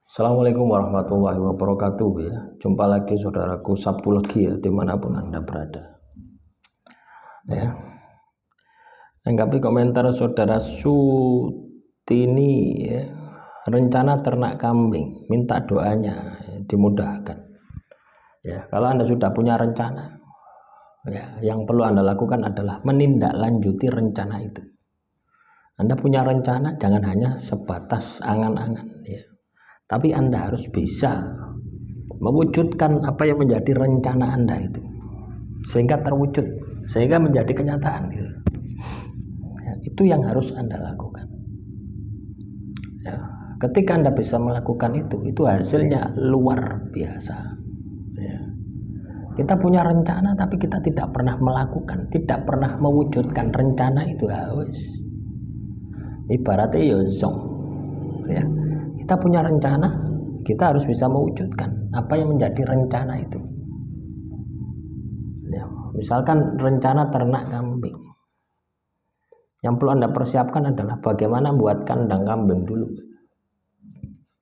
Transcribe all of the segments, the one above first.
Assalamualaikum warahmatullahi wabarakatuh ya. Jumpa lagi saudaraku Sabtu Legi ya, dimanapun Anda berada ya. Tanggapi komentar saudara Sutini ya, rencana ternak kambing, minta doanya ya, dimudahkan ya. Kalau Anda sudah punya rencana ya, yang perlu Anda lakukan adalah menindaklanjuti rencana itu. Anda punya rencana, jangan hanya sebatas angan-angan ya, tapi Anda harus bisa mewujudkan apa yang menjadi rencana Anda itu sehingga terwujud, sehingga menjadi kenyataan gitu. Ya, itu yang harus Anda lakukan ya. Ketika Anda bisa melakukan itu hasilnya luar biasa ya. Kita punya rencana tapi kita tidak pernah melakukan, tidak pernah mewujudkan rencana itu, harus ibaratnya ya zong ya. Kita punya rencana, kita harus bisa mewujudkan apa yang menjadi rencana itu ya. Misalkan rencana ternak kambing, yang perlu Anda persiapkan adalah bagaimana buat kandang kambing dulu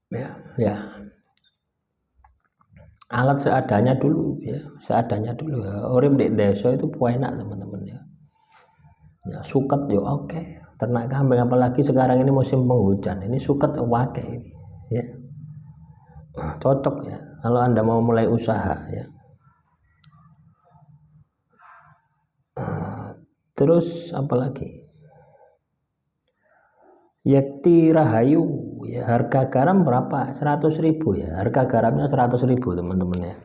ya. Alat seadanya dulu ya, seadanya dulu ya. Urip di desa itu enak teman-teman ya. Ya suket yo oke. Ternak kambing apalagi sekarang ini musim penghujan, ini suket oke ini ya. Cocok ya kalau Anda mau mulai usaha ya. Terus apalagi? Yakti Rahayu ya, harga garam berapa? 100.000 ya. Harga garamnya 100.000 teman-teman ya.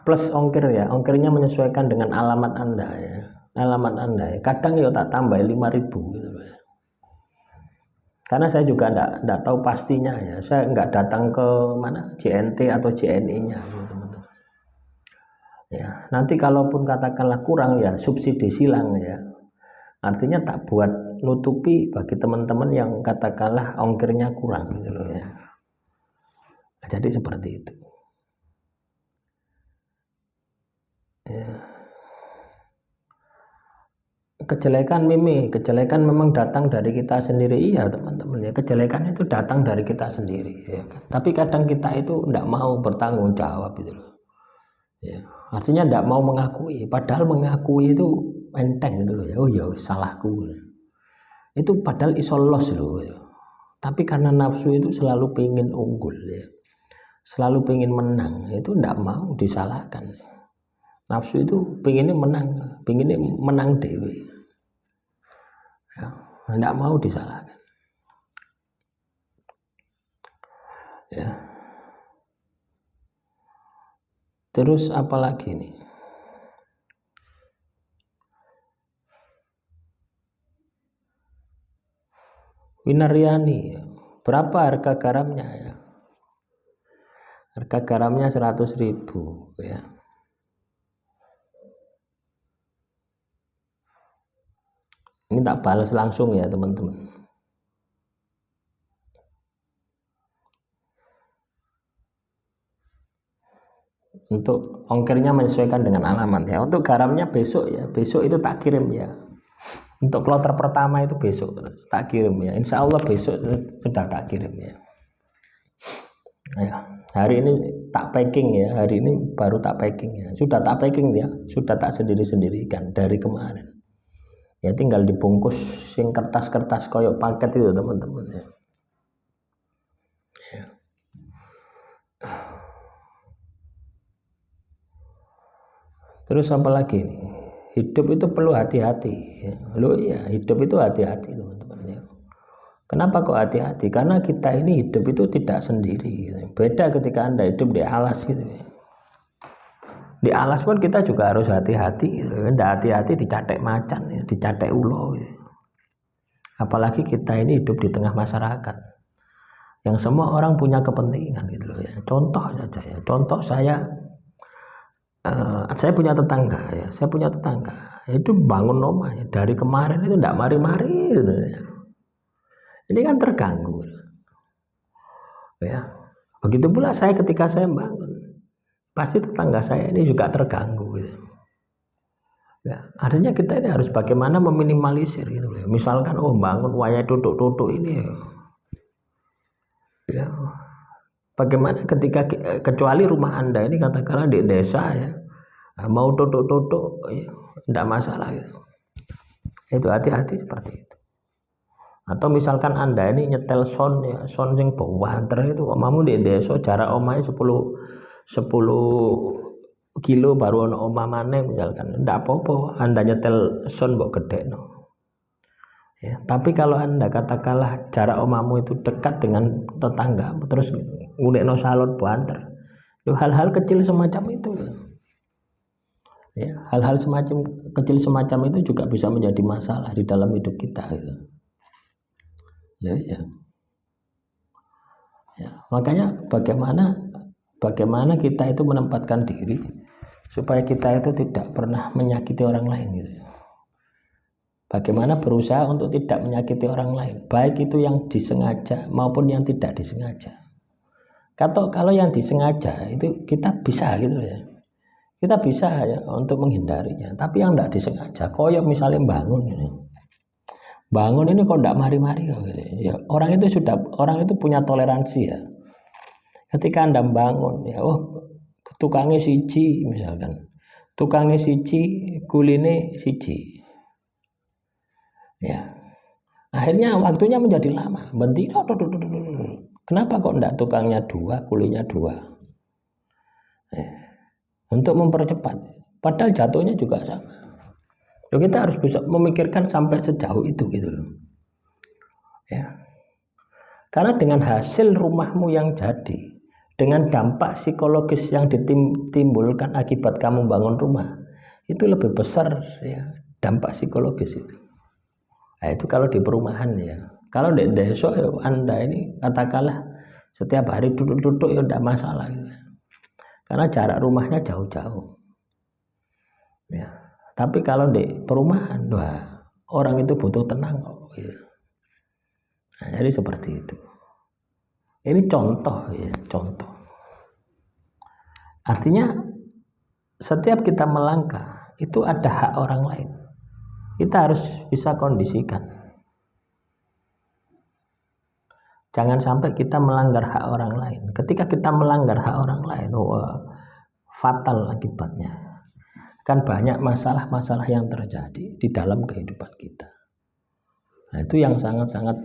Plus ongkir ya. Ongkirnya menyesuaikan dengan alamat Anda ya. Alamat Anda ya. Kadang ya tak tambah 5.000 gitu loh ya. Karena saya juga enggak tahu pastinya ya. Saya enggak datang ke mana JNT atau JNE-nya gitu teman-teman. Ya, nanti kalaupun katakanlah kurang ya subsidi silang ya. Artinya tak buat nutupi bagi teman-teman yang katakanlah ongkirnya kurang gitu loh ya. Jadi seperti itu ya. Kejelekan memang datang dari kita sendiri, iya teman-teman ya. Kejelekan itu datang dari kita sendiri ya. Tapi kadang kita itu tidak mau bertanggung jawab gitu loh ya. Artinya tidak mau mengakui, padahal mengakui itu enteng gitu loh ya. Oh ya salahku itu padahal iso los loh ya. Tapi karena nafsu itu selalu pengen unggul ya, selalu pengen menang, itu tidak mau disalahkan. Nafsu itu pengennya menang dewe ya, tidak mau disalahkan ya. Terus apalagi nih? Winariani, berapa harga garamnya ya? Harga garamnya 100.000 ya. Ini tak balas langsung ya teman-teman. Untuk ongkirnya menyesuaikan dengan alamat ya. Untuk garamnya besok ya, besok itu tak kirim ya. Untuk kloter pertama itu besok tak kirim ya. Insya Allah besok sudah tak kirim ya. Ya, hari ini tak packing ya. Hari ini baru tak packing ya. Sudah tak packing ya. Sudah tak sendiri-sendirikan dari kemarin. Ya tinggal dibungkus sing kertas-kertas koyok paket itu teman-teman ya. Ya. Terus apa lagi nih? Hidup itu perlu hati-hati ya. Loh ya, hidup itu hati-hati teman-teman ya. Kenapa kok hati-hati? Karena kita ini hidup itu tidak sendiri gitu. Beda ketika Anda hidup di alas gitu ya. Di alas pun kita juga harus hati-hati gitu. Tidak hati-hati dicatek macan ya, dicatek ulo gitu. Apalagi kita ini hidup di tengah masyarakat yang semua orang punya kepentingan gitu loh ya. Contoh saja ya. Contoh saya punya tetangga ya, itu bangun rumah ya, dari kemarin itu tidak mari-mari gitu ya. Ini kan terganggu ya. Begitu pula saya ketika saya bangun, pasti tetangga saya ini juga terganggu gitu ya. Artinya kita ini harus bagaimana meminimalisir gitu ya. Misalkan bangun wayah tutuk-tutuk ini ya. Ya, bagaimana ketika kecuali rumah Anda ini katakanlah di desa ya, mau tutuk-tutuk ya, tidak masalah gitu. Itu hati-hati seperti itu. Atau misalkan Anda ini nyetel sound ya, sound yang banter itu, omamu di desa jarak omahnya 10 kilo baru ono omah maneh misalkan, tidak apa-apa Anda nyetel sound mbok gedekno. Ya, tapi kalau Anda katakanlah jarak omahmu itu dekat dengan tetangga, terus ngunekno salon banter, hal-hal kecil semacam itu, ya, hal-hal kecil semacam itu juga bisa menjadi masalah di dalam hidup kita, gitu. Ya. Makanya bagaimana kita itu menempatkan diri supaya kita itu tidak pernah menyakiti orang lain, gitu. Bagaimana berusaha untuk tidak menyakiti orang lain, baik itu yang disengaja maupun yang tidak disengaja. Kalau yang disengaja itu kita bisa gitu ya, kita bisa ya untuk menghindarinya. Tapi yang tidak disengaja, koyok misalnya bangun ini kok tidak mari-mari gitu ya. Orang itu punya toleransi ya. Ketika Anda bangun ya, tukangnya siji misalkan, tukangnya siji, kuline siji. Ya, akhirnya waktunya menjadi lama. Bentiro, kenapa kok enggak tukangnya dua, kulinya dua? Untuk mempercepat, padahal jatuhnya juga sama. Kita harus bisa memikirkan sampai sejauh itu gitu loh. Ya, karena dengan hasil rumahmu yang jadi, dengan dampak psikologis yang ditimbulkan akibat kamu bangun rumah, itu lebih besar ya dampak psikologis itu. Nah, itu kalau di perumahan ya. Kalau di desa ya Anda ini katakanlah setiap hari duduk-duduk ya tidak masalah gitu. Karena jarak rumahnya jauh-jauh. Ya. Tapi kalau di perumahan, orang itu butuh tenang kok. Gitu. Nah, jadi seperti itu. Ini contoh ya, contoh. Artinya setiap kita melangkah itu ada hak orang lain. Kita harus bisa kondisikan. Jangan sampai kita melanggar hak orang lain. Ketika kita melanggar hak orang lain, fatal akibatnya. Kan banyak masalah-masalah yang terjadi di dalam kehidupan kita. Nah, itu yang sangat-sangat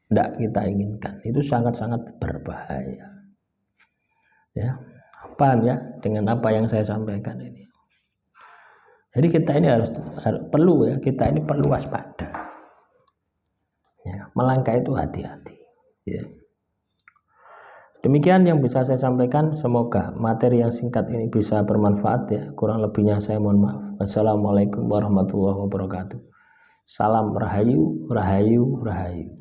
tidak kita inginkan. Itu sangat-sangat berbahaya. Ya, paham ya dengan apa yang saya sampaikan ini? Jadi kita ini perlu waspada. Ya, melangkah itu hati-hati. Ya. Demikian yang bisa saya sampaikan. Semoga materi yang singkat ini bisa bermanfaat ya. Kurang lebihnya saya mohon maaf. Wassalamualaikum warahmatullahi wabarakatuh. Salam rahayu, rahayu, rahayu.